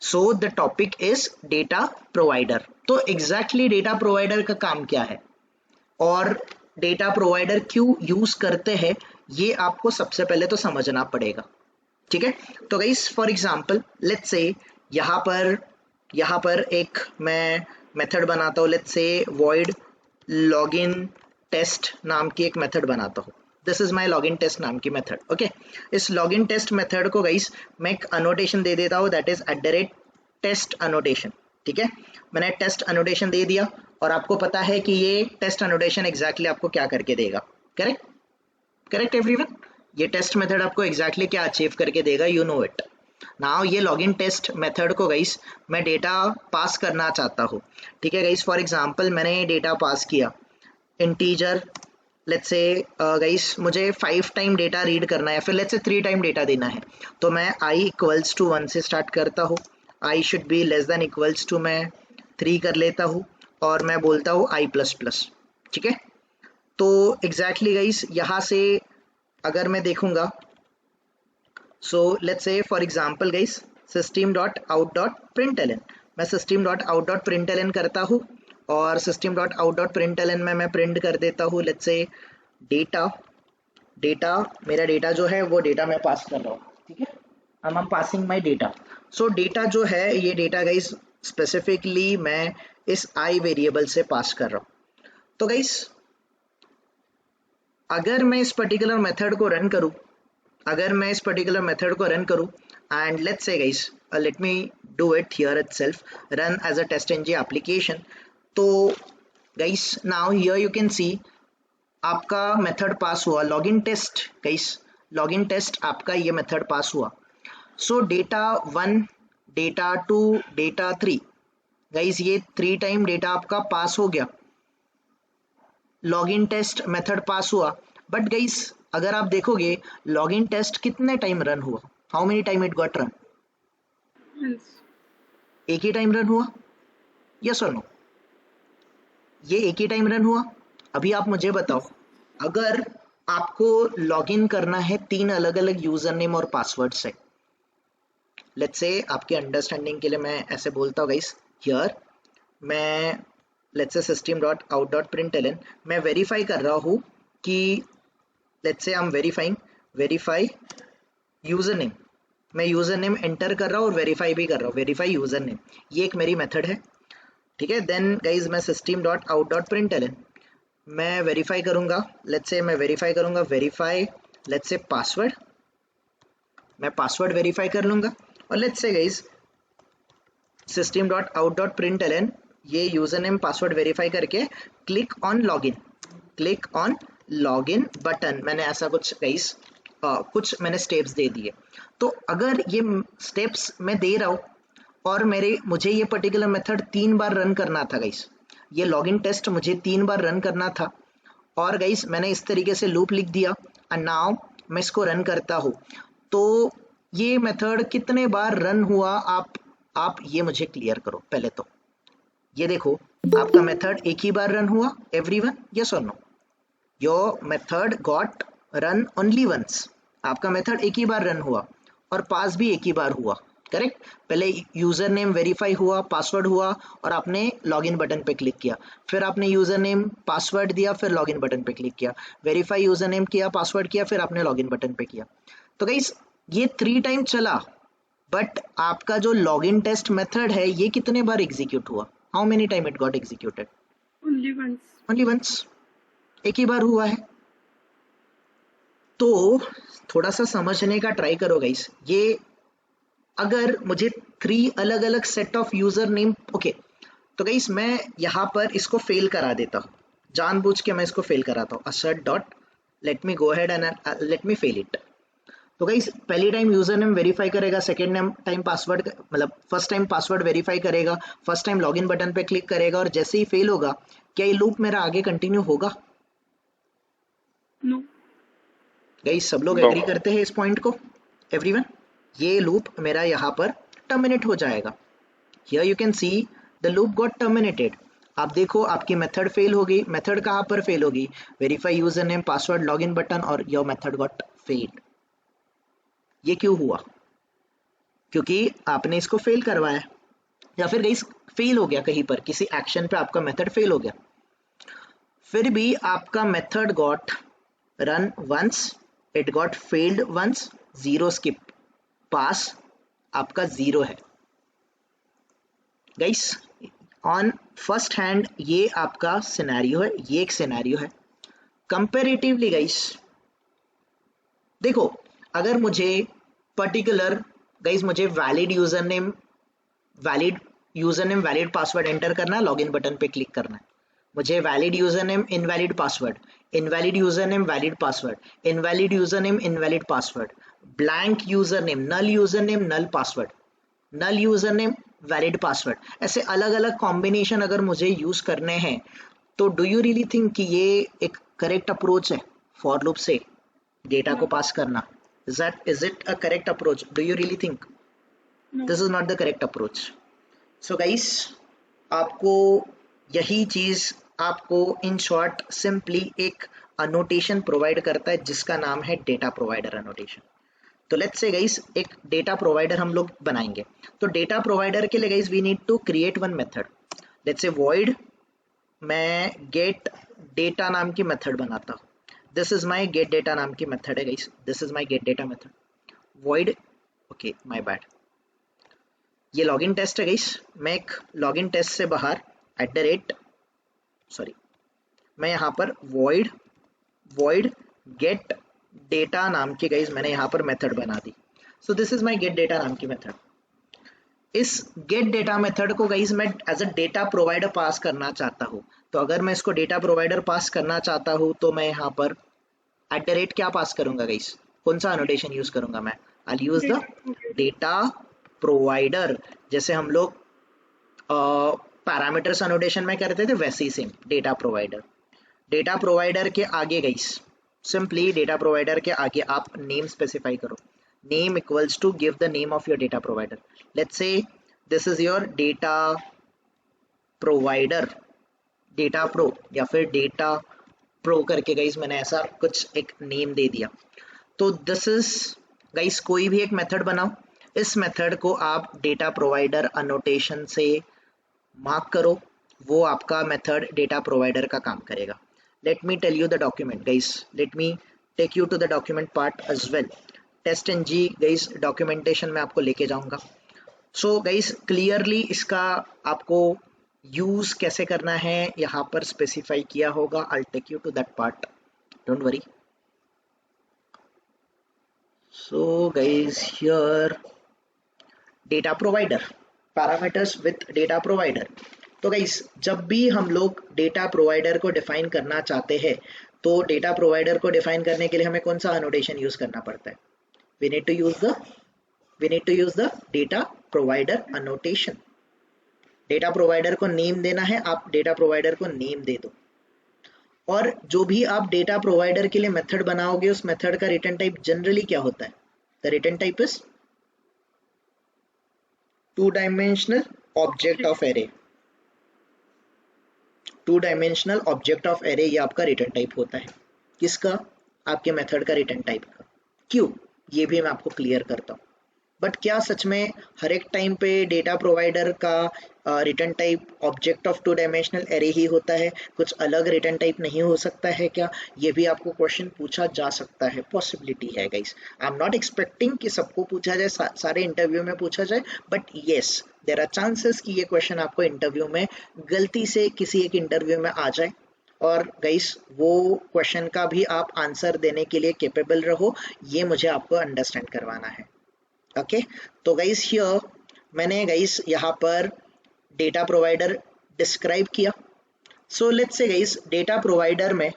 So the topic is data provider. तो exactly data provider का काम क्या है और डेटा प्रोवाइडर क्यों यूज करते हैं, ये आपको सबसे पहले तो समझना पड़ेगा। ठीक है, तो guys for example let's say यहाँ पर एक मैं मेथड बनाता हूँ, let's say void login test नाम की एक मेथड बनाता हूँ। This is my login test नाम की मेथड। ओके, इस लॉगिन टेस्ट मेथड को गाइस मैं एक अनोटेशन दे देता हूँ, दैट इज @टेस्ट अनोटेशन। ठीक है, मैंने टेस्ट अनोटेशन दे दिया और आपको पता है कि ये टेस्ट अनोटेशन एग्जैक्टली आपको क्या करके देगा। करेक्ट करेक्ट एवरीवन, ये टेस्ट मेथड आपको एग्जैक्टली क्या अचीव करके देगा, यू नो इट। नाउ ये लॉगिन टेस्ट मेथड को गाइस मैं डेटा पास करना चाहता हूँ। ठीक है गाइस, फॉर एग्जांपल मैंने डेटा पास किया इंटीजर, लेट्स से गाइस मुझे 5 टाइम डेटा रीड करना है, फिर लेट्स से 3 टाइम डेटा देना है। तो मैं i इक्वल्स टू 1 से स्टार्ट करता हूँ, i should be less than equals to मैं 3 कर लेता हूँ और मैं बोलता हूँ i प्लस प्लस। ठीक है, तो एग्जैक्टली गाइस यहाँ से अगर मैं देखूंगा, सो लेट्स से फॉर एग्जांपल गाइस system.out.println, मैं system.out.println करता हूँ और system.out.println में मैं प्रिंट कर देता हूँ लेट्स से डेटा मेरा डेटा जो है वो डेटा मैं पास कर रहा हूँ। ठीक है, I am passing my data. So data जो है ये डेटा गाइस स्पेसिफिकली मैं इस आई वेरिएबल से पास कर रहा हूँ। तो गाइस अगर मैं इस पर्टिकुलर मेथड को रन करूँ, and let's say guys let me do it here itself, run as a TestNG application। तो guys now here you can see आपका मेथड पास हुआ login test. Guys login test आपका ये method pass हुआ। So data 1 data 2 data 3 guys ये 3 time data आपका पास हो गया, लॉगिन टेस्ट मेथड पास हुआ। बट गाइस अगर आप देखोगे लॉगिन टेस्ट कितने टाइम रन हुआ, how many time it got run, एक ही टाइम रन हुआ, यस और नो, ये एक ही टाइम रन हुआ। अभी आप मुझे बताओ अगर आपको लॉगिन करना है 3 अलग अलग यूजर नेम और पासवर्ड से, लेट्स से आपके अंडरस्टैंडिंग के लिए मैं ऐसे बोलता हूँ गाइस, हियर मैं लेट्स से system.out.println मैं वेरीफाई कर रहा हूँ कि let's say I M verify user name, मैं यूजर नेम एंटर कर रहा हूँ और वेरीफाई भी कर रहा हूँ, वेरीफाई यूजर नेम, ये एक मेरी मेथड है। ठीक है, देन गाइज मैं system.out.println मैं वेरीफाई करूंगा, लेट्स से मैं वेरीफाई करूंगा वेरीफाई लेट्स से पासवर्ड, मैं पासवर्ड वेरीफाई कर लूंगा और लेट्स से गाइज system.out.println ये यूजर नेम पासवर्ड वेरीफाई करके क्लिक ऑन लॉगिन बटन, मैंने ऐसा कुछ गाइस कुछ मैंने स्टेप्स दे दिए। तो अगर ये स्टेप्स मैं दे रहा हूँ और मुझे ये पर्टिकुलर मेथड 3 बार रन करना था गाइस, ये लॉगिन टेस्ट मुझे 3 बार रन करना था और गाइस मैंने इस तरीके से लूप लिख दिया एंड नाउ मैं इसको रन करता हूँ। तो ये मेथड कितने बार रन हुआ आप ये मुझे क्लियर करो पहले। तो ये देखो आपका मेथड एक ही बार रन हुआ एवरीवन, यस और no, your method got run only once, आपका मेथड एक ही बार रन हुआ और पास भी एक ही बार हुआ। करेक्ट, पहले यूजर नेम वेरीफाई हुआ, पासवर्ड हुआ और आपने लॉगिन बटन पे क्लिक किया, फिर आपने यूजर नेम पासवर्ड दिया, फिर लॉगिन बटन पे क्लिक किया, वेरीफाई यूजर नेम किया, पासवर्ड किया, फिर आपने लॉगिन बटन पे किया। तो गाइस ये 3 टाइम चला, बट आपका जो लॉगिन टेस्ट मेथड है ये कितने बार एग्जीक्यूट हुआ, how many time it got executed, only once, एक ही बार हुआ है। तो थोड़ा सा समझने का ट्राई करो गाइस, ये अगर मुझे 3 अलग अलग set of user name, okay, तो गाइस मैं यहाँ पर इसको फेल करा देता हूँ, जानबूझ के मैं इसको फेल कराता हूँ, assert dot let me go ahead and let me fail it। तो गाइस पहली टाइम यूजर नेम वेरीफाई करेगा, सेकेंड टाइम पासवर्ड मतलब फर्स्ट टाइम पासवर्ड वेरीफाई करेगा, फर्स्ट टाइम लॉगिन बटन पे क्लिक करेगा और जैसे ही फेल होगा क्या ये लूप मेरा आगे कंटिन्यू होगा? नो। गाइस सब लोग एग्री करते हैं इस पॉइंट को एवरीवन? ये लूप मेरा यहाँ पर टर्मिनेट हो जाएगा। Here you can see the loop got terminated. आप देखो आपकी मेथड फेल हो गई, मेथड कहाँ पर फेल होगी, verify user name password login button और योर मेथड गॉट फेल्ड। ये क्यों हुआ? क्योंकि आपने इसको फेल करवाया, या फिर गाइस फेल हो गया कहीं पर, किसी एक्शन पे आपका मेथड फेल हो गया, फिर भी आपका method got run once, it got failed once, zero skip, pass आपका जीरो है गाइस। ऑन फर्स्ट हैंड ये आपका सिनेरियो है, ये एक सिनेरियो है। कंपैरेटिवली गाइस देखो, अगर मुझे पर्टिकुलर गाइस मुझे valid user name valid password enter करना है, लॉगिन बटन पे क्लिक करना है, मुझे valid user name invalid password, invalid user name valid password, invalid user name invalid password, blank user name null password, null user name valid password, ऐसे अलग अलग combination अगर मुझे यूज करने हैं, तो डू यू रियली थिंक कि ये एक करेक्ट अप्रोच है फॉर लूप से डेटा को No, पास करना? Is it a correct approach? Do you really think no. this is not the correct approach? So guys, आपको यही चीज आपको इन शॉर्ट सिंपली एक अनोटेशन प्रोवाइड करता है जिसका नाम है डेटा प्रोवाइडर अनोटेशन। तो लेट्स से गाइस एक डेटा प्रोवाइडर हम लोग बनाएंगे, तो डेटा प्रोवाइडर के लिए guys we need to create one method. Let's say void मैं गेट डेटा नाम की मेथड बनाता हूँ, this is my get data नाम की मेथड है guys, this is my get data method void, okay my bad, ये लॉगिन टेस्ट है गाइस, मैं एक लॉगिन टेस्ट से बाहर सॉरी मैं यहाँ पर void get data नाम की गाइस मैंने यहाँ पर मेथड बना दी। So this is my get data नाम की मेथड। इस गेट डेटा मेथड को गाइस मैं as a data provider pass करना चाहता हूँ, तो अगर मैं इसको डेटा प्रोवाइडर पास करना चाहता हूँ तो मैं यहाँ पर क्या पास करूंगा गाइस, कौन सा अनोटेशन यूज करूंगा मैं? I use the Data provider. Data provider, जैसे हम लोग पैरामीटर्स अनोटेशन में करते थे वैसे ही same data provider. Data provider के आगे गाइस सिंपली डेटा प्रोवाइडर के आगे आप नेम स्पेसिफाई करो, name equals to give the name of your data provider. Let's say this is your data provider, data pro या फिर डेटा प्रो करके guys मैंने ऐसा कुछ एक नेम दे दिया। तो दिस इज गाइस कोई भी एक मेथड बनाओ, इस मेथड को आप डेटा प्रोवाइडर अनोटेशन से मार्क करो, वो आपका मेथड डेटा प्रोवाइडर का काम करेगा। Let me tell you the document guys, let me take you to the document part as well. Test N G guys documentation में आपको लेके जाऊंगा। सो गाइस क्लियरली इसका आपको यूज कैसे करना है यहाँ पर स्पेसिफाई किया होगा, I take you to that part, don't worry. So guys here data provider, parameters with data provider. तो गाइस जब भी हम लोग डेटा प्रोवाइडर को डिफाइन करना चाहते हैं, तो डेटा प्रोवाइडर को डिफाइन करने के लिए हमें कौन सा अनोटेशन यूज करना पड़ता है? We need to use the data provider annotation. Data provider को नेम देना है, आप डेटा प्रोवाइडर को नेम दे दो, और जो भी आप डेटा प्रोवाइडर के लिए मेथड बनाओगे उस मेथड का रिटर्न टाइप जनरली क्या होता है? The return type is two dimensional object of array, two dimensional object of array ये आपका रिटर्न टाइप होता है। किसका? आपके मेथड का रिटर्न टाइप का। क्यों? ये भी मैं आपको क्लियर करता हूँ। बट क्या सच में हर एक टाइम पे डेटा प्रोवाइडर का return type object of two dimensional array ही होता है? कुछ अलग रिटर्न टाइप नहीं हो सकता है क्या? ये भी आपको क्वेश्चन पूछा जा सकता है, पॉसिबिलिटी है guys. I am not expecting कि सबको पूछा जाए, सारे इंटरव्यू में पूछा जाए, but yes there are chances कि ये क्वेश्चन आपको इंटरव्यू में गलती से किसी एक इंटरव्यू में आ जाए, और गाइस वो क्वेश्चन का भी आप आंसर देने के लिए कैपेबल रहो, ये मुझे आपको अंडरस्टैंड करवाना है। ओके तो गाइस हियर मैंने गाइस यहाँ पर डेटा प्रोवाइडर डिस्क्राइब किया। सो let's say guys data provider में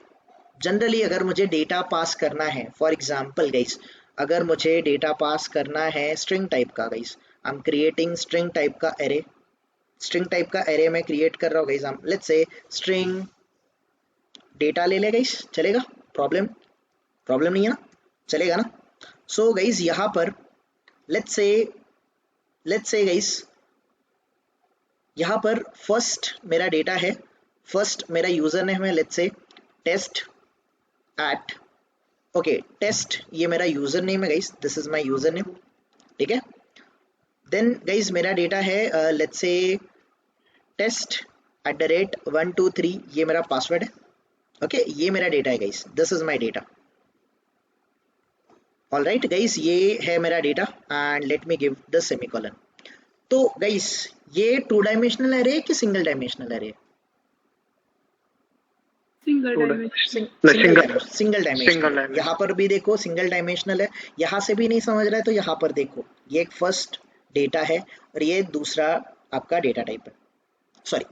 जनरली अगर मुझे डेटा पास करना है, फॉर एग्जांपल गाइस अगर मुझे डेटा पास करना है स्ट्रिंग टाइप का, guys I am creating string type का एरे, स्ट्रिंग टाइप का एरे मैं क्रिएट कर रहा हूँ guys, let's say string data ले ले गाइस, चलेगा? प्रॉब्लम नहीं है ना? चलेगा ना? सो गाइस यहाँ पर लेट्स से गाइस यहाँ पर फर्स्ट मेरा डेटा है, फर्स्ट मेरा यूजर नेम है, let's say test at, okay test ये मेरा यूजर नेम है guys, this is my user name, ठीक है? देन गाइज मेरा डेटा है लेट्स से test@123, ये मेरा पासवर्ड है। ओके ये मेरा डेटा है guys, this is my data. Alright guys ये है मेरा data and let me give the semicolon. तो गाइज ये 2 डायमेंशनल एरे कि single dimensional array? Single dimensional. यहाँ पर भी देखो सिंगल डायमेंशनल है, यहाँ से भी नहीं समझ रहा है तो यहाँ पर देखो ये एक फर्स्ट डेटा है और ये दूसरा आपका डेटा टाइप है, सॉरी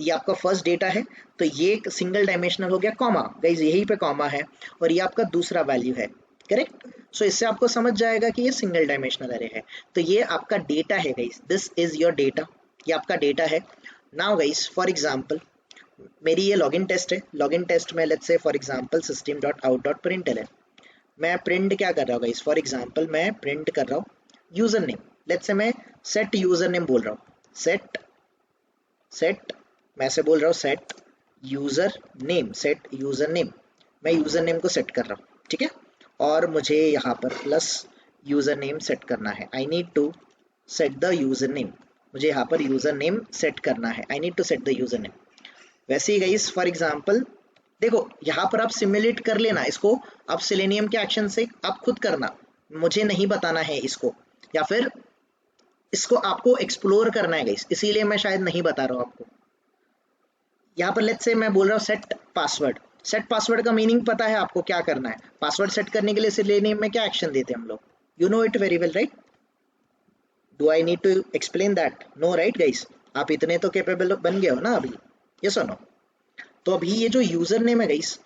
ये आपका फर्स्ट डेटा है, तो ये एक सिंगल डायमेंशनल हो गया, कॉमा गाइज यहीं पे कॉमा है, और ये आपका दूसरा वैल्यू है, करेक्ट। सो इससे आपको समझ जाएगा कि ये सिंगल डायमेंशनल एरे है। तो ये आपका डेटा है guys, this is your data, ये आपका डेटा है। नाउ गाइज फॉर एग्जांपल मेरी ये लॉगिन टेस्ट है, लॉगिन टेस्ट में let's say for example system.out.println, मैं प्रिंट क्या कर रहा हूँ गाइज, फॉर एग्जांपल मैं प्रिंट कर रहा हूँ यूजर नेम, लेट्स से मैं सेट यूजर नेम बोल रहा हूँ, सेट मैं से बोल रहा हूँ सेट यूजर नेम, मैं यूजर नेम को सेट कर रहा हूँ, ठीक है। और मुझे यहाँ पर प्लस यूजर नेम सेट करना है, I need to set the user name, मुझे यहाँ पर यूजर नेम सेट करना है, I need to set the user name. वैसे ही गाइस फॉर एग्जांपल देखो यहाँ पर आप सिमुलेट कर लेना इसको, आप सेलेनियम के एक्शन से आप खुद करना, मुझे नहीं बताना है इसको, या फिर इसको आपको एक्सप्लोर करना है गाइस, इसीलिए मैं शायद नहीं बता रहा हूँ आपको। यहाँ पर लेट्स से मैं बोल रहा हूँ सेट पासवर्ड का मीनिंग पता है आपको क्या करना है, पासवर्ड सेट करने के लिए सेलेनियम में क्या एक्शन देते हैं हम लोग, you know it very well right, do I need to explain that, no right guys, आप इतने तो कैपेबल बन गए हो ना अभी, यस और नो। तो अभी ये जो यूजर नेम है गाइस,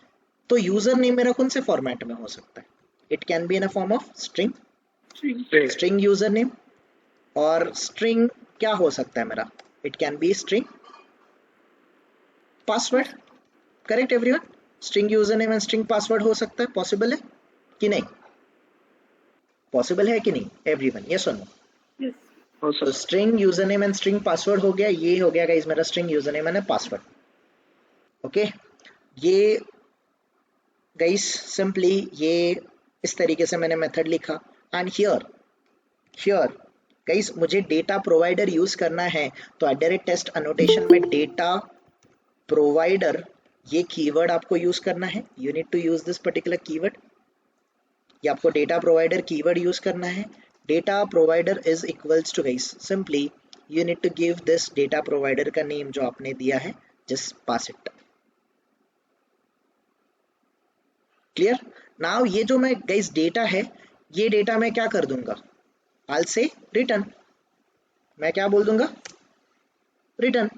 तो यूजर नेम मेरा कौन से फॉर्मेट में हो सकता है, it can be in a form of string user name, और स्ट्रिंग क्या हो सकता है मेरा, it can be string password, correct everyone, string user name and string password हो सकता है, पॉसिबल है कि नहीं, पॉसिबल है कि नहीं एवरीवन, यस और नो। तो string user name and string password हो गया, ये हो गया गाइस मेरा string user name and password. Okay ये गाइस सिंपली ये इस तरीके से मैंने मेथड लिखा, एंड हियर गाइस मुझे डेटा प्रोवाइडर यूज करना है, तो @test annotation में डेटा प्रोवाइडर ये कीवर्ड आपको यूज करना है, you need to use this particular keyword, ये आपको डेटा प्रोवाइडर कीवर्ड यूज करना है। Data provider is equals to guys simply you need to give this data provider का नेम जो आपने दिया है, just pass it, clear. Now ये जो मैं गाइस डेटा है, ये डेटा मैं क्या कर दूंगा, I'll say रिटर्न, मैं क्या बोल दूंगा रिटर्न,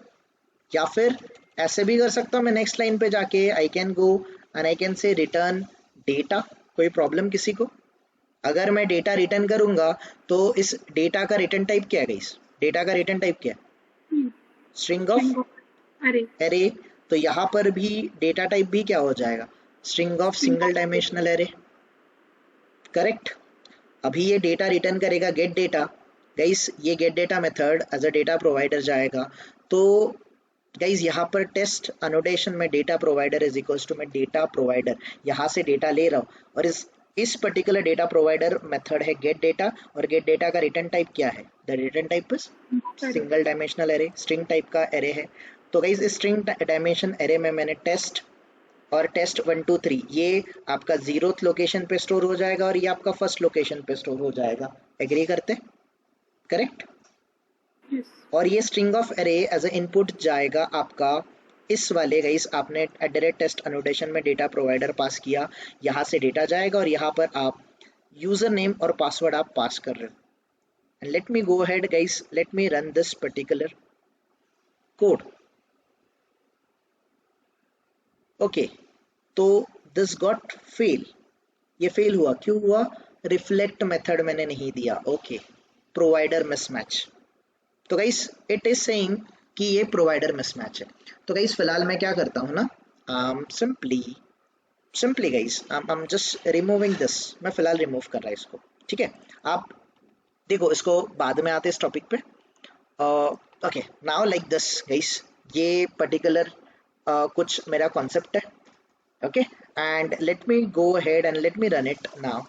या फिर ऐसे भी कर सकता हूँ मैं नेक्स्ट लाइन पे जाके I can go and I can say return data, कोई प्रॉब्लम किसी को। अगर मैं डेटा रिटर्न करूंगा तो इस डेटा का रिटर्न टाइप क्या है गाइस, डेटा का रिटर्न टाइप क्या है, स्ट्रिंग ऑफ एरे, तो यहाँ पर भी डेटा टाइप भी क्या हो जाएगा, string of single dimensional array, correct. अभी ये डेटा रिटर्न करेगा गेट डेटा गाइस, ये get data method as a data provider जाएगा, तो गाइज यहाँ पर टेस्ट अनोटेशन में data provider is equals to मैं डेटा प्रोवाइडर यहाँ से डेटा ले रहा हूँ, और इस पर्टिकुलर डेटा प्रोवाइडर मेथड है गेट डेटा, और गेट डेटा का रिटर्न टाइप क्या है, the return type is single dimensional array, string type का एरे है। तो गाइज इस स्ट्रिंग डायमेंशन एरे में मैंने टेस्ट और टेस्ट 1 2 3 ये आपका 0th लोकेशन पे स्टोर हो जाएगा, और ये आपका फर्स्ट लोकेशन पे स्टोर हो जाएगा, एग्री करते, करेक्ट। और ये string of array as a input जाएगा आपका इस वाले गाइस, आपने @test annotation में डेटा प्रोवाइडर पास किया, यहाँ से डेटा जाएगा और यहाँ पर आप यूजर नेम और पासवर्ड आप पास कर रहे हो। And let me go ahead guys, let me run this particular code. Okay तो दिस गॉट फेल, ये फेल हुआ, क्यों हुआ, रिफ्लेक्ट मेथड मैंने नहीं दिया, ओके प्रोवाइडर मिसमैच। तो गाइस इट इज सेइंग कि ये प्रोवाइडर मिसमैच है। तो गाइस फिलहाल मैं क्या करता हूँ ना, simply guys I am just removing this, मैं फिलहाल रिमूव कर रहा है इसको, ठीक है। आप देखो इसको बाद में आते इस टॉपिक पे। Okay now like this guys, ये पर्टिकुलर कुछ मेरा कॉन्सेप्ट है, okay and let me go ahead and let me run it now.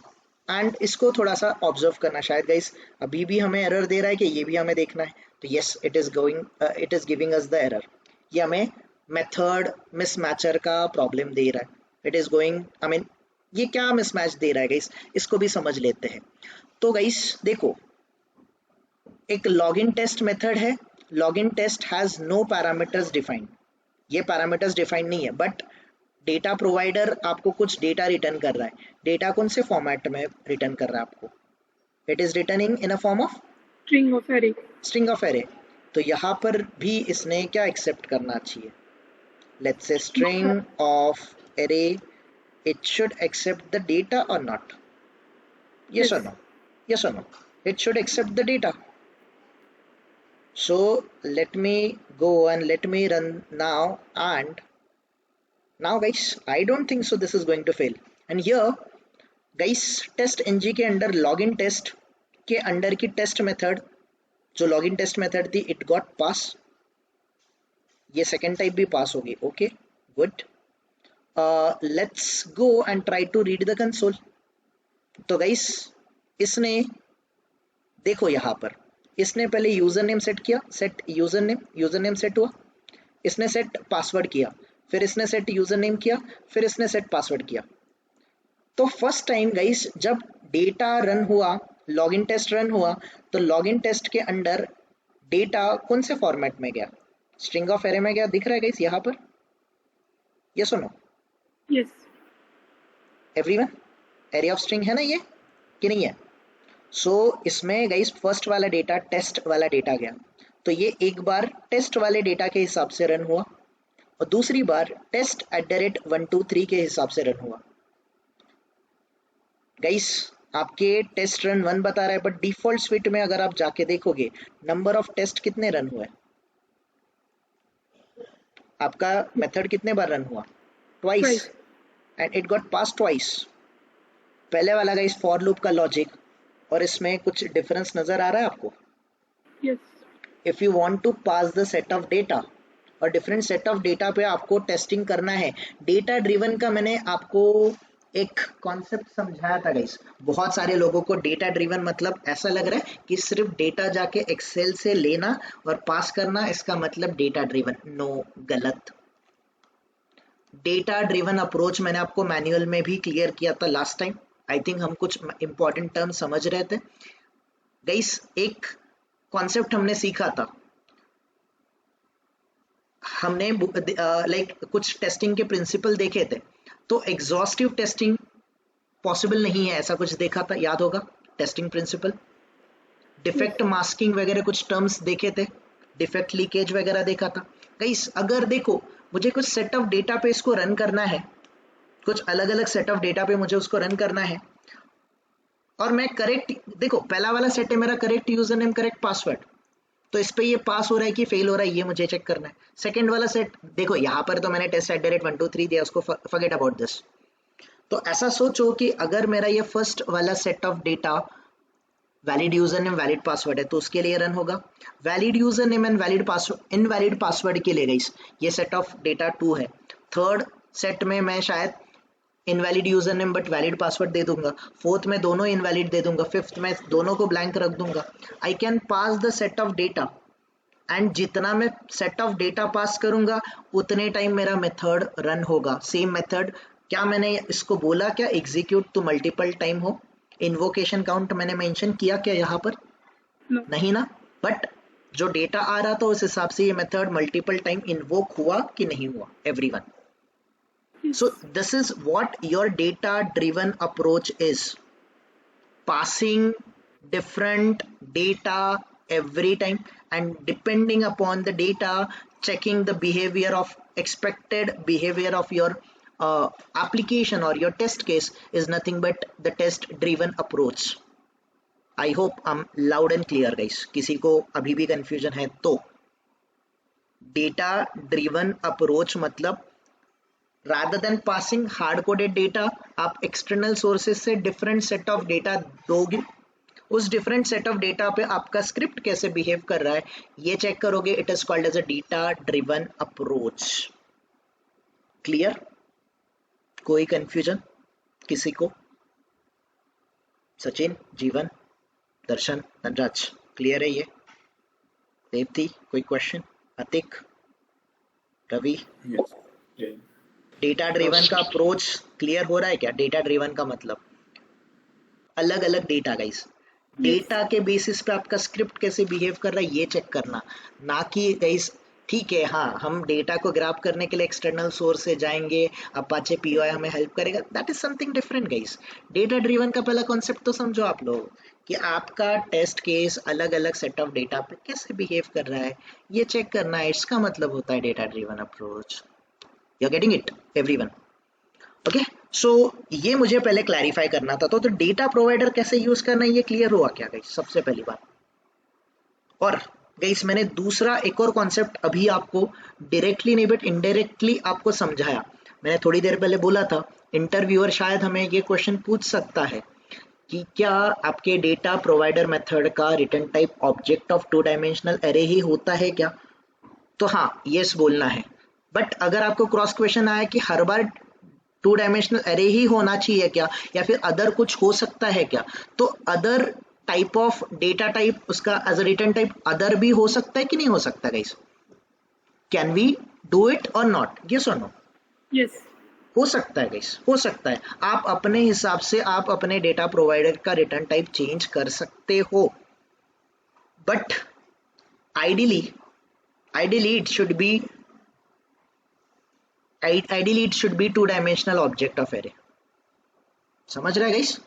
And इसको थोड़ा सा ऑब्जर्व करना। शायद गाइस अभी भी हमें एरर दे रहा है कि ये भी हमें देखना है। तो yes, it is giving us the error. ये हमें मेथड मिसमैचर का प्रॉब्लम दे रहा है। It is going, I mean ये क्या मिसमैच दे रहा है गाइस, इसको भी समझ लेते हैं। तो गाइस देखो, एक लॉगिन टेस्ट मेथड है। Login test has no parameters defined, ये पैरामीटर्स डिफाइंड नहीं है, बट डेटा प्रोवाइडर आपको कुछ डेटा रिटर्न कर रहा है। डेटा कौन से फॉर्मेट में रिटर्न कर रहा है आपको? It is returning in a form of string of array. String of array. तो यहाँ पर भी इसने क्या एक्सेप्ट करना चाहिए? Let's say string of array, it should accept the data or not? Yes Yes. or no? Yes or no? It should accept the data. So let me go and let me run now, and now guys I don't think so this is going to fail. And here guys test ng के under login test के under की test method, जो login test method थी, it got pass. ये second type भी pass होगी। Okay good, let's go and try to read the console. तो guys इसने देखो यहाँ पर इसने पहले यूजर नेम सेट किया, सेट यूजर नेम सेट हुआ, इसने सेट पासवर्ड किया, फिर इसने सेट यूजर नेम किया, फिर इसने सेट पासवर्ड किया। तो फर्स्ट टाइम गाइस जब डेटा रन हुआ, लॉगिन टेस्ट रन हुआ, तो लॉगिन टेस्ट के अंडर डेटा कौन से फॉर्मेट में गया? स्ट्रिंग ऑफ एरे में गया। दिख रहा है गाइस यहाँ पर? यस और no? Yes. Everyone, array of string है ना ये कि नहीं है? सो इसमें गाइस फर्स्ट वाला डेटा टेस्ट वाला डेटा गया, तो ये एक बार टेस्ट वाले डेटा के हिसाब से रन हुआ और दूसरी बार test@123 के हिसाब से रन हुआ। गाइस आपके टेस्ट रन 1 बता रहा है, बट डिफॉल्ट स्विट में अगर आप जाके देखोगे नंबर ऑफ टेस्ट कितने रन हुए, आपका मेथड कितने बार रन हुआ? Twice, and it got pass twice. पहले वाला गाइस फॉर लूप का लॉजिक और इसमें कुछ डिफरेंस नजर आ रहा है आपको? Yes. If you want to pass the set of data और डिफरेंट सेट ऑफ डेटा पे आपको टेस्टिंग करना है। डेटा ड्रिवन का मैंने आपको एक कॉन्सेप्ट समझाया था गाइस। बहुत सारे लोगों को डेटा ड्रिवन मतलब ऐसा लग रहा है कि सिर्फ डेटा जाके एक्सेल से लेना और पास करना, इसका मतलब डेटा ड्रिवन। नो, गलत। डेटा ड्रिवन अप्रोच मैंने आपको मैनुअल में भी क्लियर किया था लास्ट टाइम। आई थिंक हम कुछ इंपॉर्टेंट टर्म समझ रहे थे गाइस। एक कॉन्सेप्ट हमने सीखा था, हमने लाइक कुछ टेस्टिंग के प्रिंसिपल देखे थे। तो एग्जॉस्टिव टेस्टिंग पॉसिबल नहीं है, ऐसा कुछ देखा था, याद होगा? टेस्टिंग प्रिंसिपल, डिफेक्ट मास्किंग वगैरह कुछ टर्म्स देखे थे, डिफेक्ट लीकेज वगैरह देखा था। गाइस अगर देखो मुझे कुछ सेट ऑफ डेटा पे इसको रन करना है, कुछ अलग अलग सेट ऑफ डेटा पे मुझे उसको रन करना है, और मैं करेक्ट, देखो पहला वाला सेट है मेरा correct user name correct password, तो इस पे ये पास हो रहा है कि फेल हो रहा है ये मुझे चेक करना है। सेकंड वाला सेट देखो यहाँ पर तो मैंने test@123 दिया, उसको फॉरगेट अबाउट दिस। तो ऐसा सोचो कि अगर मेरा ये फर्स्ट वाला set of data valid user name valid password है तो उसके लिए रन होगा। Valid user name and valid password invalid password के लिए गाइस ये सेट ऑफ डेटा 2 है। थर्ड सेट में मैं शायद invalid user name but valid password दे दूंगा, फोर्थ में दोनों इनवैलिड दे दूंगा, फिफ्थ में दोनों को ब्लैंक रख दूंगा। I can pass the set of data, and जितना मैं सेट ऑफ डेटा पास करूंगा उतने टाइम मेरा मेथड रन होगा। सेम मेथड, क्या मैंने इसको बोला क्या एग्जीक्यूट टू मल्टीपल टाइम हो? इन्वोकेशन काउंट मैंने मेंशन किया क्या यहाँ पर? No. नहीं ना, बट जो डेटा आ रहा था उस हिसाब से ये मेथड मल्टीपल टाइम इन्वोक हुआ कि नहीं हुआ everyone? So this is what your data driven approach is. Passing different data every time and depending upon the data checking the behavior of expected behavior of your application or your test case is nothing but the test driven approach. I hope I'm loud and clear guys. किसी को अभी भी confusion है तो data driven approach मतलब rather than passing hard coded data आप external sources से different set of data दोगे, उस different set of data पे आपका script कैसे behave कर रहा है ये check करोगे। it is called as a data driven approach. clear? कोई confusion किसी को? सचिन, जीवन, दर्शन, धनराज, क्लियर है ये? देवती, कोई क्वेश्चन? Atik, Ravi, Yes. Yeah. Data driven का अप्रोच क्लियर हो रहा है क्या? डेटा ड्रिवन का मतलब अलग अलग डेटा गाइस, डेटा के बेसिस पे आपका स्क्रिप्ट कैसे बिहेव कर रहा है ये चेक करना, ना कि गाइस ठीक है हाँ हम डेटा को ग्राब करने के लिए एक्सटर्नल सोर्स से जाएंगे, अपाचे पीओआई हमें हेल्प करेगा, that is something different guys. Data driven का पहला कॉन्सेप्ट तो समझो आप लोग कि आपका टेस्ट केस अलग अलग सेट ऑफ डेटा पे कैसे बिहेव कर रहा है ये चेक करना है, इसका मतलब होता है data driven approach. You are getting it everyone? Okay, so ये मुझे पहले क्लैरिफाई करना था। तो डेटा प्रोवाइडर कैसे यूज करना है ये क्लियर हुआ क्या गाइस, सबसे पहली बात। और गाइस मैंने दूसरा एक और कॉन्सेप्ट अभी आपको डायरेक्टली नहीं बट इनडायरेक्टली आपको समझाया। मैंने थोड़ी देर पहले बोला था इंटरव्यूअर शायद हमें ये क्वेश्चन पूछ सकता है कि क्या आपके डेटा प्रोवाइडर मेथड का return type object of two dimensional array ही होता है क्या? तो हाँ यस बोलना है। बट अगर आपको क्रॉस क्वेश्चन आया कि हर बार टू डायमेंशनल एरे ही होना चाहिए क्या या फिर अदर कुछ हो सकता है क्या, तो other type of data type उसका as a return type other भी हो सकता है कि नहीं हो सकता guys? Can we do it or not? Yes और नो? Yes. हो सकता है गाइस, हो सकता है। आप अपने हिसाब से आप अपने डेटा प्रोवाइडर का रिटर्न टाइप चेंज कर सकते हो, but ideally it should be two dimensional object of array. समझ रहा है गाइस?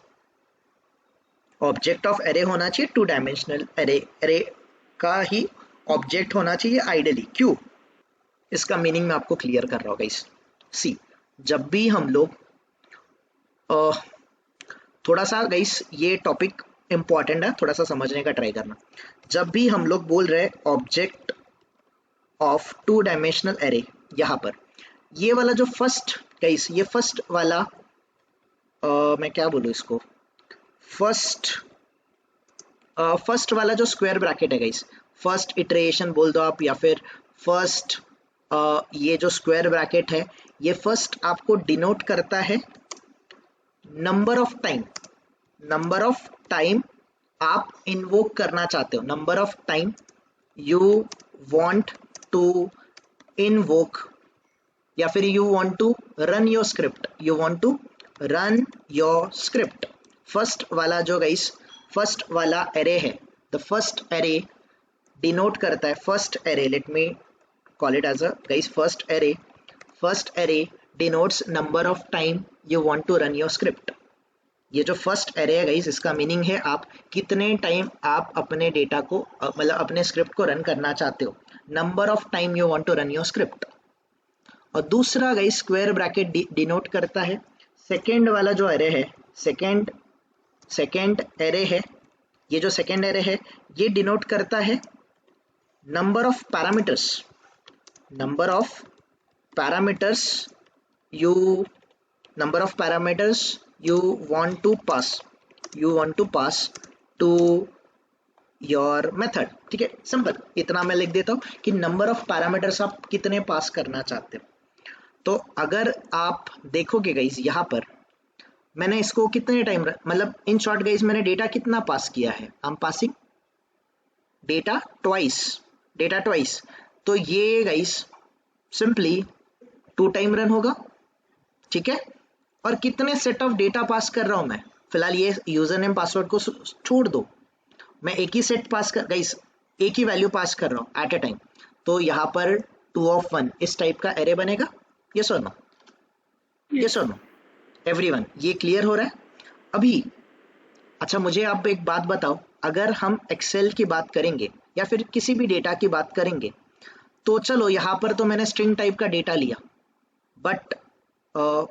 ऑब्जेक्ट ऑफ एरे होना चाहिए टू डायमेंशनल एरे का ही ऑब्जेक्ट होना चाहिए आइडियली। क्यों? इसका मीनिंग मैं आपको क्लियर कर रहा हूँ गाइस। सी, जब भी हम लोग थोड़ा सा गाइस ये टॉपिक इंपॉर्टेंट है, थोड़ा सा समझने का ट्राई करना। जब भी हम लोग बोल रहे हैं object of two dimensional array, यहाँ पर ये वाला जो फर्स्ट गाइस, ये फर्स्ट वाला मैं क्या बोलूँ इसको, फर्स्ट वाला जो स्क्वायर ब्रैकेट है गाइस, फर्स्ट इटरेशन बोल दो आप या फिर फर्स्ट ये जो स्क्वायर ब्रैकेट है ये फर्स्ट आपको डिनोट करता है नंबर ऑफ टाइम आप इन्वोक करना चाहते हो, number of time you want to invoke या फिर you want to run your script, first वाला जो गाइस फर्स्ट वाला एरे है, द फर्स्ट एरे डिनोट करता है, first array let me call it as a guys first array denotes number of time you want to run your script. ये जो first array है guys इसका meaning है आप कितने टाइम आप अपने डेटा को मतलब अपने स्क्रिप्ट को रन करना चाहते हो, number of time you want to run your script. और दूसरा गाइस स्क्वायर ब्रैकेट डिनोट करता है सेकेंड वाला जो एरे है, सेकेंड एरे है, ये जो सेकेंड एरे है ये डिनोट करता है number of parameters you want to pass to your method। ठीक है, सिंपल इतना मैं लिख देता हूँ कि नंबर ऑफ पैरामीटर्स आप कितने पास करना चाहते हो। तो अगर आप देखोगे गाइस यहाँ पर मैंने इसको कितने टाइम मतलब इन शॉर्ट गाइस मैंने डेटा कितना पास किया है, I am passing data twice. तो ये गाइस सिंपली 2 टाइम रन होगा, ठीक है। और कितने सेट ऑफ डेटा पास कर रहा हूं मैं, फिलहाल ये यूजर नेम पासवर्ड को छोड़ दो, मैं एक ही सेट पास कर गाइस एक ही वैल्यू पास कर रहा हूं एट अ टाइम। तो यहाँ पर 2 of 1 इस टाइप का एरे बनेगा। यस और नो? यस और नो एवरीवन? ये क्लियर हो रहा है अभी? अच्छा मुझे आप एक बात बताओ, अगर हम एक्सेल की बात करेंगे या फिर किसी भी डेटा की बात करेंगे तो चलो यहाँ पर तो मैंने स्ट्रिंग टाइप का डेटा लिया, but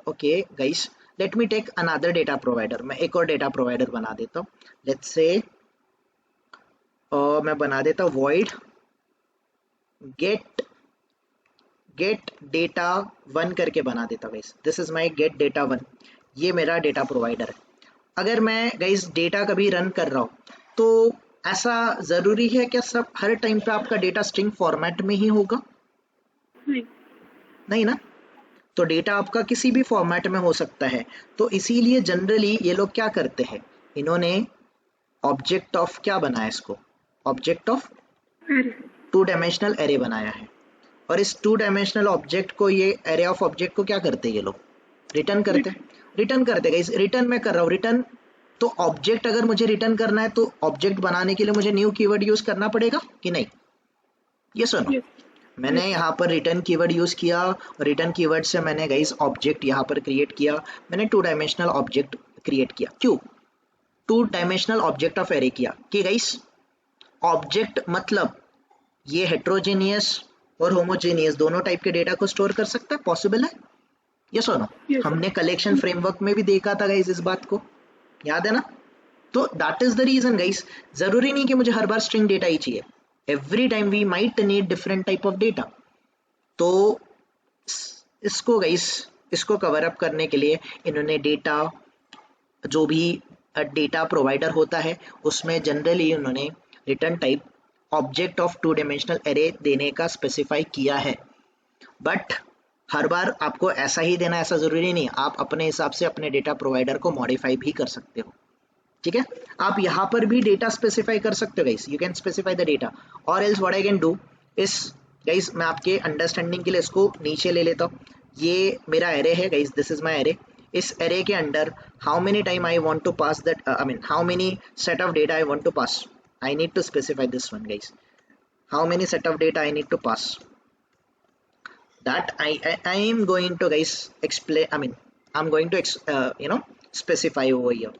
okay guys let me take another data provider. मैं एक और डेटा प्रोवाइडर बना देता हूँ, लेट्स से मैं बना देता हूँ void get data 1 करके बना देता हूँ guys. This is my get data 1, ये मेरा डेटा प्रोवाइडर है। अगर मैं गाइस डेटा कभी रन कर रहा हूँ तो ऐसा जरूरी है क्या सब हर टाइम पे आपका डेटा स्ट्रिंग फॉर्मेट में ही होगा? नहीं ना, तो डेटा आपका किसी भी फॉर्मेट में हो सकता है। तो इसीलिए जनरली ये लोग क्या करते हैं, इन्होंने ऑब्जेक्ट ऑफ क्या बनाया इसको, object of Array. 2 dimensional array बनाया है। और इस 2 डायमेंशनल ऑब्जेक्ट को, ये एरे ऑफ ऑब्जेक्ट को क्या करते हैं ये लोग, रिटर्न करते हैं। रिटर्न करते गाइस, रिटर्न मैं कर रहा हूँ, रिटर्न तो ऑब्जेक्ट अगर मुझे रिटर्न करना है तो ऑब्जेक्ट बनाने के लिए मुझे न्यू कीवर्ड यूज करना पड़ेगा कि नहीं, ये सुनो। Yes. मैंने यहाँ पर रिटर्न कीवर्ड यूज किया और रिटर्न कीवर्ड से मैंने गाइस ऑब्जेक्ट यहाँ पर क्रिएट किया, मैंने 2 डायमेंशनल ऑब्जेक्ट क्रिएट किया। क्यों 2 डायमेंशनल ऑब्जेक्ट ऑफ एरे किया कि गाइस ऑब्जेक्ट मतलब ये हेट्रोजेनियस और होमोजेनियस दोनों टाइप के डेटा को स्टोर कर सकता है, पॉसिबल है, ये सुनो। Yes. हमने कलेक्शन फ्रेमवर्क में भी देखा था गाइस इस बात को, याद है ना। तो that is the reason guys, जरूरी नहीं कि मुझे हर बार स्ट्रिंग डेटा ही चाहिए, every time we might need different type of data. तो इसको गाइस, इसको कवर अप करने के लिए इन्होंने डेटा, जो भी डेटा प्रोवाइडर होता है उसमें जनरली उन्होंने return type object of 2 dimensional array देने का स्पेसिफाई किया है। बट हर बार आपको ऐसा ही देना ऐसा जरूरी नहीं, आप अपने हिसाब से अपने डेटा प्रोवाइडर को मॉडिफाई भी कर सकते हो, ठीक है। आप यहाँ पर भी डेटा स्पेसिफाई कर सकते हो guys, you can specify the data. Or else what I can do is guys, मैं आपके अंडरस्टैंडिंग के लिए इसको नीचे ले लेता हूँ। ये मेरा एरे है guys, this is my array. इस एरे के under how many time I want to pass that, I mean how many set of data I want to pass, I need to specify this one guys, how many set of data I need to pass, that I am going to guys explain, I mean I'm going to specify over here।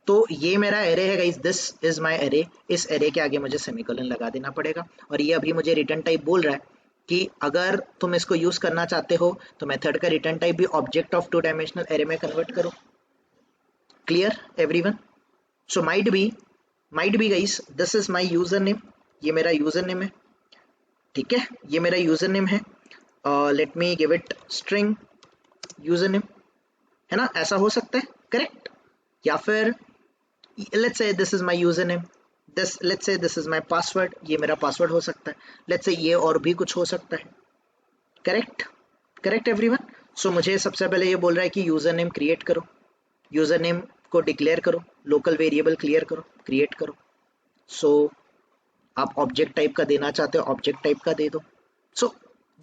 तो ये मेरा array है guys, this is my array. इस array के आगे मुझे semicolon लगा देना पड़ेगा और ये अभी मुझे रिटर्न टाइप बोल रहा है कि अगर तुम इसको यूज करना चाहते हो तो मेथड का रिटर्न टाइप भी ऑब्जेक्ट ऑफ 2 डायमेंशनल एरे में कन्वर्ट करो। Clear everyone? So might be guys this is my user name, ये मेरा यूजर नेम है, ठीक है, ये मेरा यूजर नेम है। Let me give it string user name, है ना, ऐसा हो सकता है, करेक्ट। या फिर let's say this is my user name, this let's say this is my password, ये मेरा पासवर्ड हो सकता है, लेट्स से ये और भी कुछ हो सकता है, करेक्ट, करेक्ट एवरीवन। सो मुझे सबसे पहले ये बोल रहा है कि यूजर नेम क्रिएट करो, यूजर नेम को डिक्लेयर करो, लोकल वेरिएबल क्लियर करो, क्रिएट करो। सो आप ऑब्जेक्ट टाइप का देना चाहते हो, ऑब्जेक्ट टाइप का दे दो। So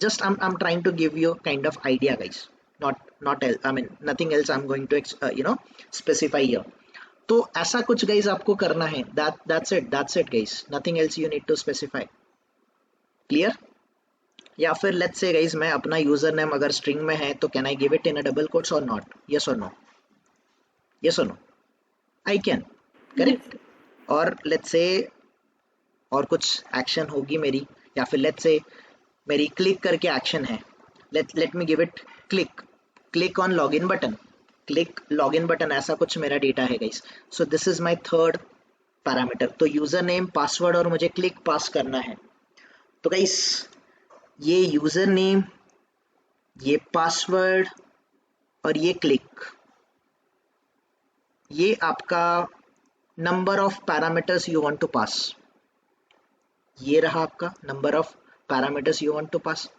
just I am trying to give you kind of idea guys, not I mean nothing else I am going to specify here. तो ऐसा कुछ गाइस आपको करना है, that's it guys, nothing else you need to specify. Clear? या फिर let's say guys मैं अपना यूजर नेम अगर स्ट्रिंग में है तो can I give it in a double quotes और नॉट, यस और नो, यस और नो, आई कैन, करेक्ट। और लेट्स से और कुछ एक्शन होगी मेरी, या फिर लेट्स से मेरी क्लिक करके एक्शन है, let me give it click on login button, click login button, ऐसा कुछ मेरा डेटा है guys. So this is my third parameter. तो यूजर नेम, पासवर्ड और मुझे क्लिक पास करना है। तो गाइस ये यूजर नेम, ये पासवर्ड और ये क्लिक, ये आपका number of parameters you want to pass, ये रहा आपका number of parameters you want to pass.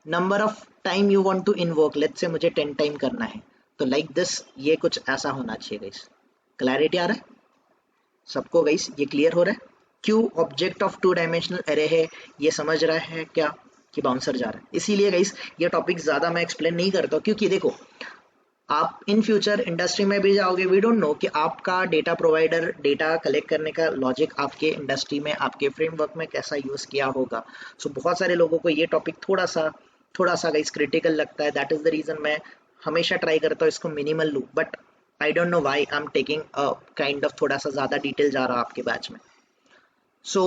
Number of time you want to invoke, let's say मुझे 10 टाइम करना है, तो लाइक दिस, ये कुछ ऐसा होना चाहिए गाइस। क्लैरिटी आ रहा है सबको गाइस, ये क्लियर हो रहा है? क्यों ऑब्जेक्ट ऑफ 2 डायमेंशनल एरे है, ये समझ रहा है क्या कि बाउंसर जा रहा है? इसीलिए गाइस ये टॉपिक ज़्यादा मैं एक्सप्लेन नहीं करता हूँ, क्योंकि देखो आप इन फ्यूचर इंडस्ट्री में भी जाओगे, वी डोंट नो कि आपका डेटा प्रोवाइडर डेटा कलेक्ट करने का लॉजिक आपके इंडस्ट्री में, आपके फ्रेमवर्क में कैसा यूज़ किया होगा। सो बहुत सारे लोगों को ये टॉपिक थोड़ा सा गाइस क्रिटिकल लगता है, दैट इज़ द रीज़न मैं हमेशा ट्राई करता हूँ इसको मिनिमल लूँ, but I don't know why I am taking kind of थोड़ा सा ज़्यादा डिटेल जा रहा आपके बैच में। So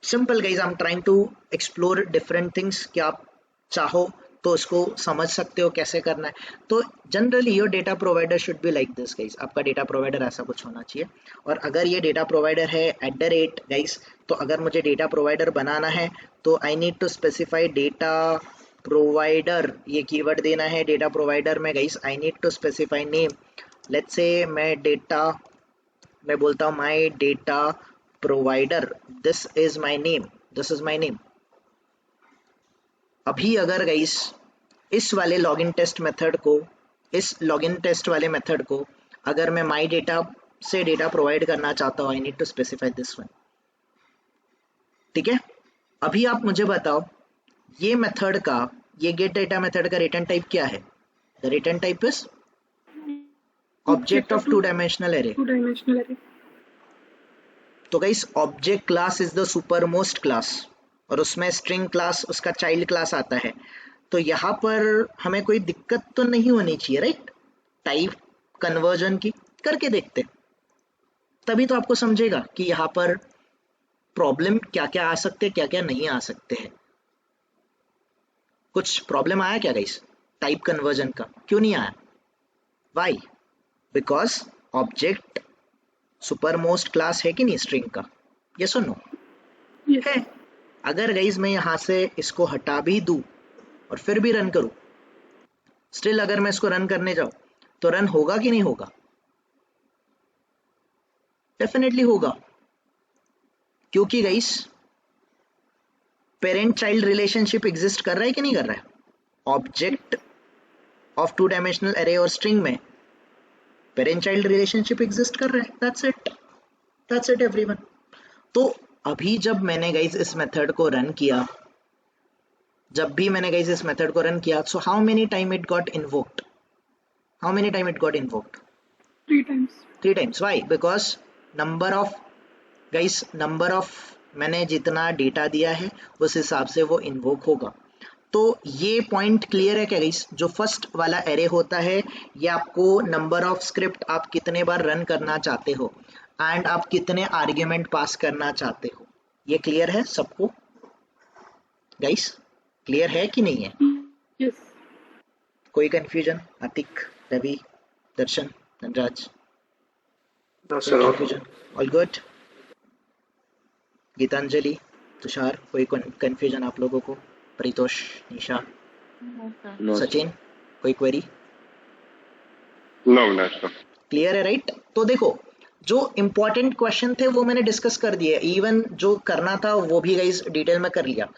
simple guys, I am trying to explore different things कि आप चाहो तो इसको समझ सकते हो कैसे करना है। तो generally your data provider should be like this guys, आपका डेटा प्रोवाइडर ऐसा कुछ होना चाहिए। और अगर ये डेटा प्रोवाइडर है @ गाइज, तो अगर मुझे डेटा प्रोवाइडर बनाना है तो I need to specify data provider, ये कीवर्ड देना है डेटा प्रोवाइडर में guys. I need to specify name, let's say मैं बोलता हूँ my data provider, this is my name, this is my name. अभी अगर गाइस इस वाले लॉगिन टेस्ट मेथड को, इस लॉगिन टेस्ट वाले मेथड को अगर मैं माई डेटा से डेटा प्रोवाइड करना चाहता हूँ, I need to specify this one. ठीक है, अभी आप मुझे बताओ ये मेथड का, ये गेट डेटा मेथड का रिटर्न टाइप क्या है? The return type is object of two dimensional array. Two dimensional array. तो guys object class is the super most class और उसमें स्ट्रिंग क्लास उसका चाइल्ड क्लास आता है। तो यहाँ पर हमें कोई दिक्कत तो नहीं होनी चाहिए, राइट? टाइप कन्वर्जन की करके देखते, तभी तो आपको समझेगा कि यहाँ पर प्रॉब्लम क्या क्या आ सकते हैं, क्या क्या नहीं आ सकते हैं। कुछ प्रॉब्लम आया क्या गाइस टाइप कन्वर्जन का? क्यों नहीं आया? Why? Because object super most class है कि नहीं स्ट्रिंग का? यस और नो? Yes. है। अगर गाइस मैं यहाँ से इसको हटा भी दूं और फिर भी रन करूं, स्टिल अगर मैं इसको रन करने जाऊं तो रन होगा कि नहीं होगा? डेफिनेटली होगा, क्योंकि guys parent child relationship exist कर रहा है कि नहीं कर रहा है? Object of two dimensional array और स्ट्रिंग में पेरेंट चाइल्ड रिलेशनशिप एग्जिस्ट कर रहा है। That's it everyone. तो अभी जब मैंने गाइस इस मेथड को रन किया, जब भी मैंने गाइस इस मेथड को रन किया, so how many time it got invoked? How many time it got invoked? 3 times. 3 times. Why? Because number of guys, number of मैंने जितना डेटा दिया है उस हिसाब से वो इन्वोक होगा। तो ये पॉइंट क्लियर है क्या गाइस? जो फर्स्ट वाला एरे होता है ये आपको नंबर ऑफ स्क्रिप्ट आप कितने बार रन करना चाहते हो एंड आप कितने आर्ग्यूमेंट पास करना चाहते हो, ये क्लियर है सबको गाइस? क्लियर है कि नहीं है? Yes. कोई confusion? Atik, Ravi, Darshan, Dhanraj? Confusion? All good? Geetanjali, Tushar, कोई कंफ्यूजन आप लोगों को? परितोष, निशा, सचिन, कोई क्वेरी? No sir. क्लियर है, राइट? तो देखो जो इंपॉर्टेंट क्वेश्चन थे वो मैंने डिस्कस कर दिए, इवन जो करना था वो भी गाइस डिटेल में कर लिया।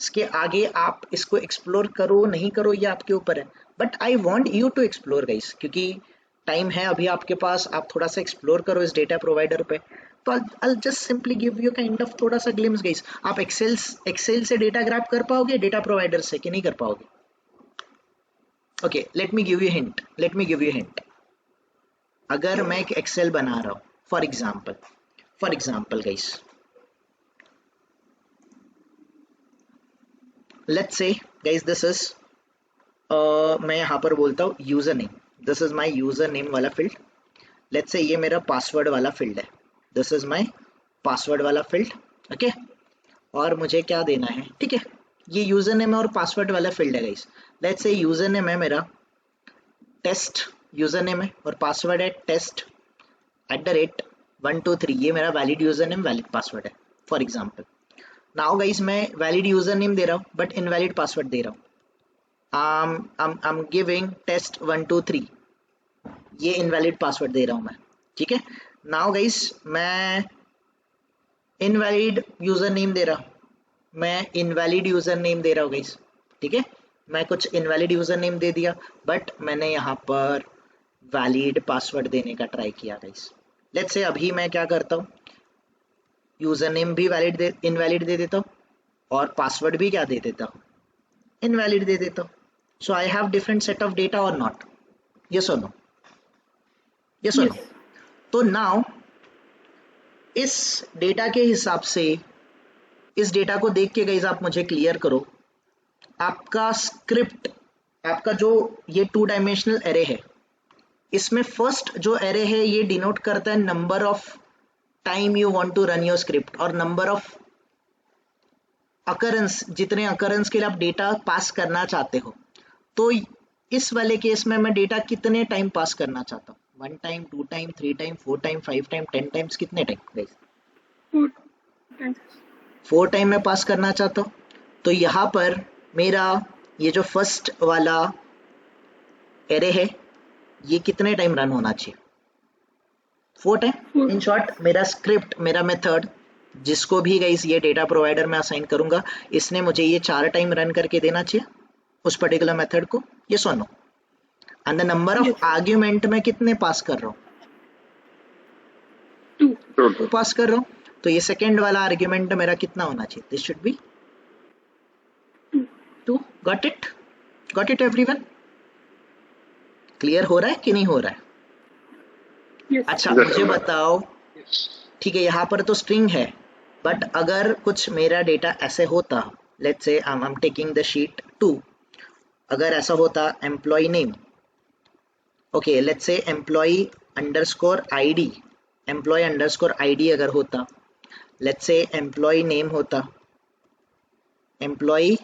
इसके आगे आप इसको एक्सप्लोर करो नहीं करो ये आपके ऊपर है, but I want you to explore guys, क्योंकि टाइम है अभी आपके पास, आप थोड़ा सा एक्सप्लोर करो इस डेटा प्रोवाइडर पे। तो I just simply give you kind of थोड़ा सा ग्लिम्स गाइस। आप एक्सेल से डेटा ग्रैब कर पाओगे डेटा प्रोवाइडर से कि नहीं कर पाओगे? Okay, let me give you hint. अगर मैं एक एक्सेल बना रहा हूँ, for example guys, let's say guys this is मैं यहाँ पर बोलता हूँ user name, this is my user name वाला फील्ड। लेट्स से ये मेरा पासवर्ड वाला फील्ड है, दिस इज माय पासवर्ड वाला फील्ड। ओके, और मुझे क्या देना है? ठीक है, ये यूजर नेम और पासवर्ड वाला फील्ड है guys. Let's say user name है मेरा टेस्ट यूजर नेम है और पासवर्ड है test@123, ये मेरा valid user name valid password है फॉर एग्जांपल। नाउ गाइस मैं वैलिड यूजर नेम दे रहा हूँ बट इनवैलिड पासवर्ड दे रहा हूँ। I'm गिविंग test123, ये इनवैलिड पासवर्ड दे रहा हूँ मैं। ठीक है, नाउ गाइस मैं इनवैलिड यूजर नेम दे रहा हूँ, गाइस। ठीक है, मैं कुछ इनवैलिड यूजर नेम दे दिया बट मैंने यहाँ पर वैलिड पासवर्ड देने का ट्राई किया गाइस। लेट्स से अभी मैं क्या करता हूँ, यूजर नेम भी इनवैलिड दे देता हूँ और पासवर्ड भी क्या दे देता हूँ, इनवैलिड दे देता हूँ। So I have different set of data or not? Yes और नो? यस और नो? तो नाउ इस डेटा के हिसाब से, इस डेटा को देख के गाइस आप मुझे क्लियर करो, आपका स्क्रिप्ट, आपका जो ये 2 डायमेंशनल एरे है, इसमें फर्स्ट जो एरे है ये डिनोट करता है number of time you want to run your script और नंबर ऑफ अकरेंस, जितने अकरेंस के लिए आप डेटा पास करना चाहते हो। तो इस वाले केस में मैं डेटा कितने टाइम पास करना चाहता हूँ? 1 time, 2 time, 3 time, 4 time, 5 time, 10 times? कितने टाइम गाइस? 4 times. 4 टाइम में पास करना चाहता हूँ। तो यहाँ पर मेरा ये जो फर्स्ट वाला एरे है ये कितने टाइम रन होना चाहिए? 4 टाइम। इन शॉर्ट मेरा स्क्रिप्ट, मेरा मेथड, जिसको भी गाइस ये डेटा प्रोवाइडर में असाइन करूंगा, इसने मुझे ये 4 टाइम रन करके देना चाहिए उस पर्टिकुलर मेथड को। ये सुनो, and the number of argument मैं कितने पास कर रहा हूँ? Two. टू पास कर रहा हूँ, तो ये सेकेंड वाला आर्ग्यूमेंट मेरा कितना होना चाहिए? This should be 2. Got it everyone? Clear हो रहा है कि नहीं हो रहा है? Yes. अच्छा Yes, मुझे sir. बताओ, ठीक है यहाँ पर तो स्ट्रिंग है, बट अगर कुछ मेरा डेटा ऐसे होता, let's say I am taking the sheet 2, अगर ऐसा होता employee name, okay let's say employee underscore ID, employee underscore ID अगर होता, लेट्स से एम्प्लॉय नेम होता, एम्प्लॉय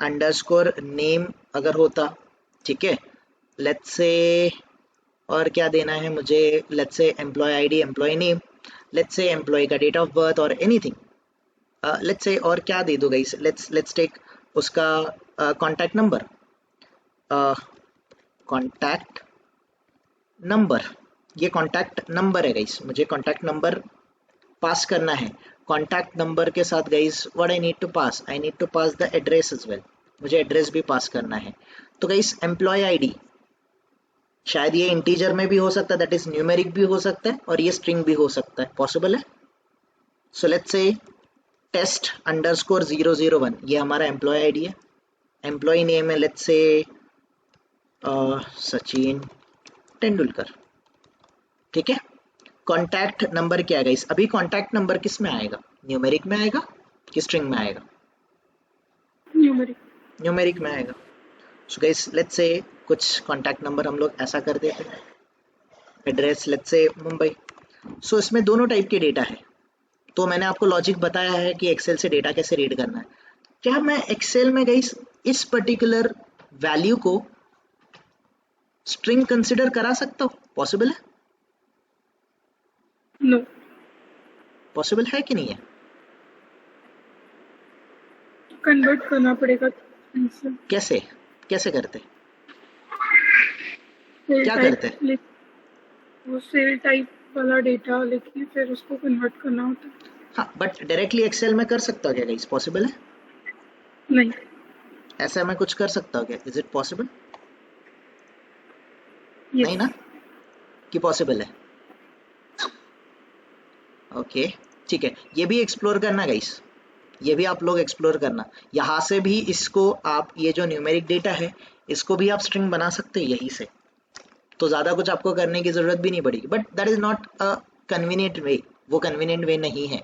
अंडरस्कोर नेम अगर होता, ठीक है, लेट्स से और क्या देना है मुझे, let's say employee ID, employee name, let's say employee का डेट ऑफ बर्थ और एनीथिंग, लेट्स से और क्या दे दो गाइस, लेट्स टेक उसका कॉन्टैक्ट नंबर, कॉन्टैक्ट नंबर, ये कॉन्टैक्ट नंबर है गाइस, मुझे कॉन्टैक्ट नंबर पास करना है। कॉन्टैक्ट नंबर के साथ guys what I need to pass, I need to pass the address as well, मुझे एड्रेस भी पास करना है। तो गाइस एम्प्लॉय आईडी शायद ये इंटीजर में भी हो सकता है, दैट इज न्यूमेरिक भी हो सकता है, और ये स्ट्रिंग भी हो सकता है, पॉसिबल है। So let's say test underscore 001 ये हमारा एम्प्लॉय आईडी है, एम्प्लॉय नेम है लेट्स से सचिन तेंदुलकर, ठीक है। कॉन्टैक्ट नंबर क्या है गाइस, अभी कॉन्टैक्ट नंबर किस में आएगा, न्यूमेरिक में आएगा कि स्ट्रिंग में आएगा? Numeric. न्यूमेरिक में आएगा। सो गाइस लेट्स से कुछ कॉन्टैक्ट नंबर हम लोग ऐसा कर देते हैं, एड्रेस लेट्स से मुंबई। सो इसमें दोनों टाइप के डेटा है, तो मैंने आपको लॉजिक बताया है कि एक्सेल से डेटा कैसे रीड करना है। क्या मैं एक्सेल में गाइस इस पर्टिकुलर वैल्यू को स्ट्रिंग कंसिडर करा सकता हूँ? पॉसिबल है? No. पॉसिबल है कि नहीं है? Convert करना पड़ेगा से। कैसे कैसे करते? सेल क्या टाइप करते? वो सेल टाइप वाला डेटा लेके फिर उसको कन्वर्ट करना होता है। हाँ बट डायरेक्टली एक्सेल में कर सकता हूँ क्या गाइस? पॉसिबल है? नहीं। ऐसा मैं कुछ कर सकता हूँ क्या? Is it possible? Yes. नहीं ना कि पॉसिबल है? ओके ठीक है, ये भी एक्सप्लोर करना गाइस, ये भी आप लोग एक्सप्लोर करना। यहाँ से भी इसको आप, ये जो न्यूमेरिक डेटा है इसको भी आप स्ट्रिंग बना सकते हैं यहीं से, तो ज़्यादा कुछ आपको करने की ज़रूरत भी नहीं पड़ेगी, but that is not a convenient way, वो कन्वीनियंट वे नहीं है,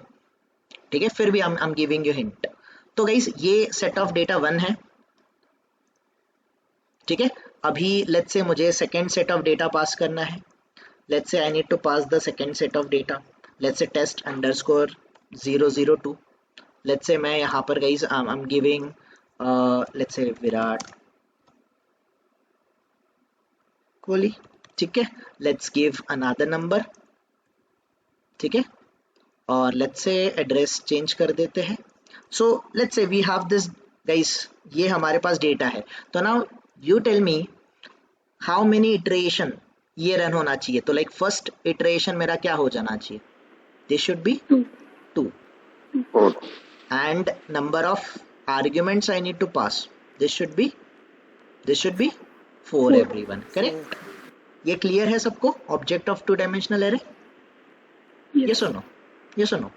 ठीक है। फिर भी I am giving you hint. तो गाइस ये सेट ऑफ डेटा 1 है, ठीक है। अभी लेट्स से मुझे second set of data pass करना है, let's say I need to pass the second set of data, let's say test underscore 002, let's say मैं यहाँ पर guys I am giving let's say Virat Kohli, ठीक है। लेट्स गिव अनदर नंबर, ठीक है, और लेट्स से एड्रेस चेंज कर देते हैं। So let's say we have this guys, ये हमारे पास डेटा है। तो now you tell me how many iteration ये रन होना चाहिए। तो लाइक फर्स्ट इटरेशन मेरा क्या हो जाना चाहिए? This should be 2 Four. and number of arguments I need to pass, this should be 4 everyone, correct? ये क्लियर है सबको? ऑब्जेक्ट ऑफ 2 डायमेंशनल एरे, ये सुनो, ये सुनो।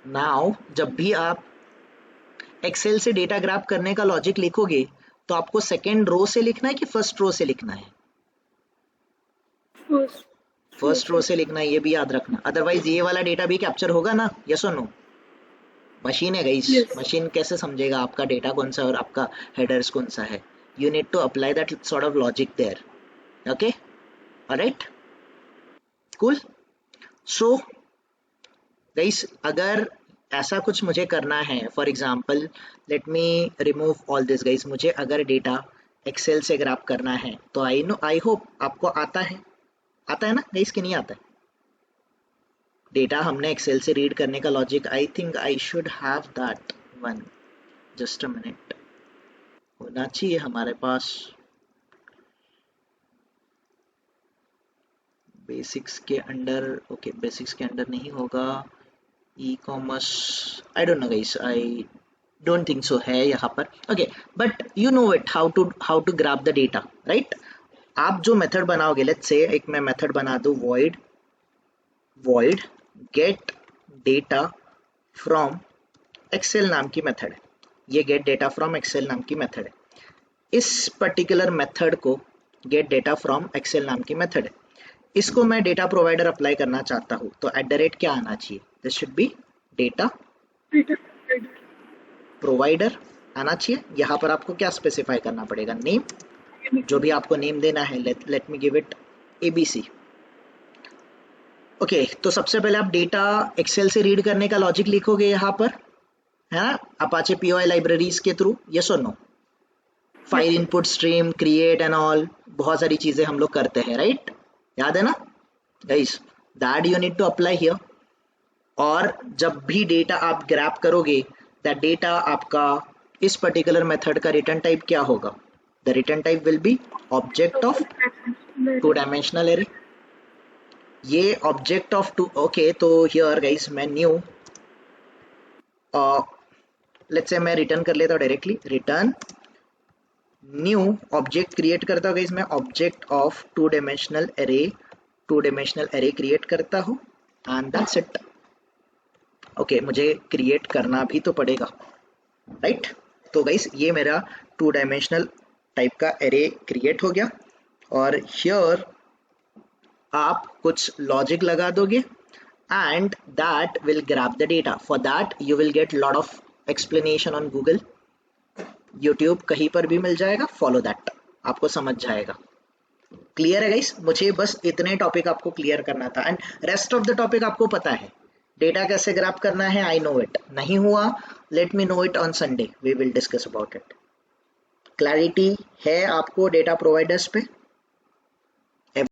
नाउ जब भी आप एक्सेल से डेटा ग्राफ करने का लॉजिक लिखोगे तो आपको सेकेंड रो से लिखना है कि फर्स्ट रो से लिखना है? फर्स्ट रो से लिखना है, ये भी याद रखना, अदरवाइज ये वाला डेटा भी कैप्चर होगा ना, ये सुनो। मशीन है गाइस, Yes. मशीन कैसे समझेगा आपका डेटा कौन सा है और आपका हेडर्स कौन सा है? You need to apply that sort of logic there, okay, alright, cool. So guys अगर ऐसा कुछ मुझे करना है, for example let me remove all this guys, मुझे अगर डेटा एक्सेल से ग्राफ करना है तो आई होप आपको आता है ना गाइस कि नहीं आता है? डेटा हमने एक्सेल से रीड करने का logic, I think I should have that one, just a minute, होना चाहिए हमारे पास। बेसिक्स के अंडर, ओके बेसिक्स के अंडर नहीं होगा, e commerce, I don't know guys, I don't think so है यहाँ पर, okay, but you know it how to grab the data, right? आप जो मेथड बनाओगे, लेट्स से एक मैं मेथड बना दूं void get data from excel नाम की मेथड है। ये गेट डेटा फ्रॉम एक्सेल नाम की मेथड है। इस पर्टिकुलर मेथड को गेट डेटा फ्रॉम एक्सेल नाम की मेथड है, इसको मैं डेटा प्रोवाइडर अप्लाई करना चाहता हूँ तो @ क्या आना चाहिए? This should be data provider आना चाहिए। यहाँ पर आपको क्या स्पेसिफाई करना पड़ेगा? नेम, जो भी आपको नेम देना है, let me give it ABC। Okay, तो सबसे पहले आप डेटा एक्सेल से रीड करने का लॉजिक लिखोगे यहाँ पर, है ना, अपाचे POI लाइब्रेरीज के थ्रू, यस और no? File input stream create and all, बहुत सारी चीजें हम लोग करते हैं, राइट? याद है ना guys? That you need to apply here. और जब भी डेटा आप ग्रैब करोगे, दैट डेटा आपका इस पर्टिकुलर मेथड का रिटर्न टाइप क्या होगा? The return type will be object of 2 dimensional array. ये ऑब्जेक्ट ऑफ 2, ओके, तो हियर गाइस मैं न्यू, लेट्स से मैं रिटर्न कर लेता हूँ directly, return new object create करता हूँ गाइस मैं, object of 2 dimensional array create करता हूँ एंड दैट्स इट। ओके, मुझे क्रिएट करना भी तो पड़ेगा, राइट? तो गाइस ये मेरा 2 डायमेंशनल टाइप का एरे क्रिएट हो गया। और हियर आप कुछ लॉजिक लगा दोगे and that will grab the data. For that you will get lot of explanation on Google, YouTube, कहीं पर भी मिल जाएगा, follow that, आपको समझ जाएगा। क्लियर है गाइस? मुझे बस इतने टॉपिक आपको क्लियर करना था and rest of the topic आपको पता है। डेटा कैसे ग्रैब करना है, आई नो इट। नहीं हुआ, let me know it on Sunday, we will discuss about it. Clarity है आपको डेटा प्रोवाइडर्स पे?